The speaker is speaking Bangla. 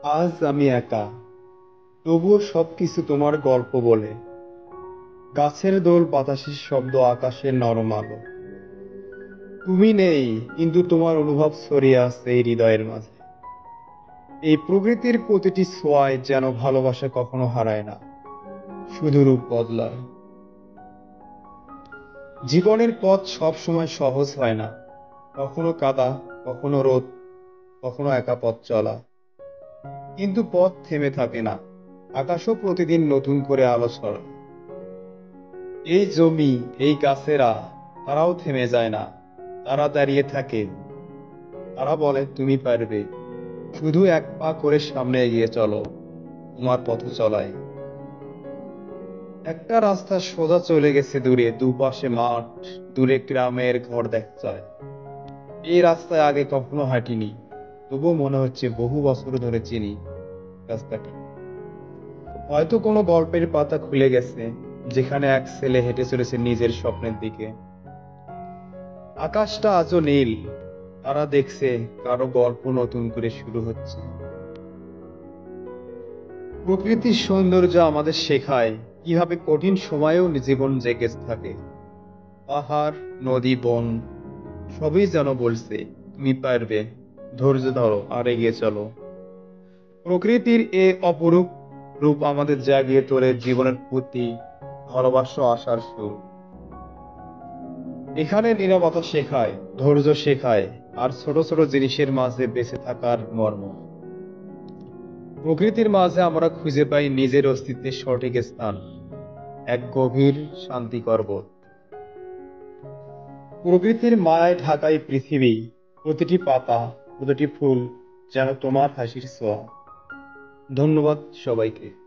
আজ আমি একা, তবুও সবকিছু তোমার গল্প বলে। গাছের দোল, বাতাসের শব্দ, আকাশের নরম আলো। তুমি নেই, কিন্তু তোমার অনুভব ছড়িয়ে আছে এই হৃদয়ের মাঝে। এই প্রকৃতির প্রতিটি ছোঁয়ায় যেন ভালোবাসা কখনো হারায় না, শুধু রূপ বদলায়। জীবনের পথ সব সময় সহজ হয় না, কখনো কাদা, কখনো রোদ, কখনো একা পথ চলা। কিন্তু পথ থেমে থাকে না, আকাশও প্রতিদিন নতুন করে আলো ছড়ায়। এই জমি, এই গাছেরা, তারাও থেমে যায় না, তারা দাঁড়িয়ে থাকে। তারা বলে তুমি পারবে, শুধু এক পা করে সামনে এগিয়ে চলো, তোমার পথ চলায়। একটা রাস্তা সোজা চলে গেছে দূরে, দুপাশে মাঠ, দূরে গ্রামের ঘর দেখা যায়। এই রাস্তায় আগে কখনো হাঁটিনি, তবুও মনে হচ্ছে বহু বছর ধরে চিনি রাস্তাটি। হয়তো কোনো গল্পের পাতা খুলে গেছে, যেখানে এক ছেলে হেঁটে চলেছে নিজের স্বপ্নের দিকে। আকাশটা আজও নীল, তারা দেখছে কারো গল্প নতুন করে শুরু হচ্ছে। প্রকৃতির সৌন্দর্য আমাদের শেখায় কিভাবে কঠিন সময়েও জীবন জেগে থাকে। পাহাড়, নদী, বন, সবই যেন বলছে তুমি পারবে, ধৈর্য ধরো আর এগিয়ে চলো। প্রকৃতির এ অপরূপ রূপ আমাদের জাগিয়ে তোলে জীবনের প্রতি ভালোবাসা, আশার সুর। এখানে নীরবতা শেখায়, ধৈর্য শেখায়, আর ছোট ছোট জিনিসের মাঝে বেঁচে থাকার মর্ম। প্রকৃতির মাঝে আমরা খুঁজে পাই নিজের অস্তিত্বের সঠিক স্থান, এক গভীর শান্তিকর বোধ। প্রকৃতির মায়ায় ঢাকাই পৃথিবী, প্রতিটি পাতা, প্রতিটি ফুল যেন তোমার হাসির ছোঁয়া। ধন্যবাদ সবাইকে।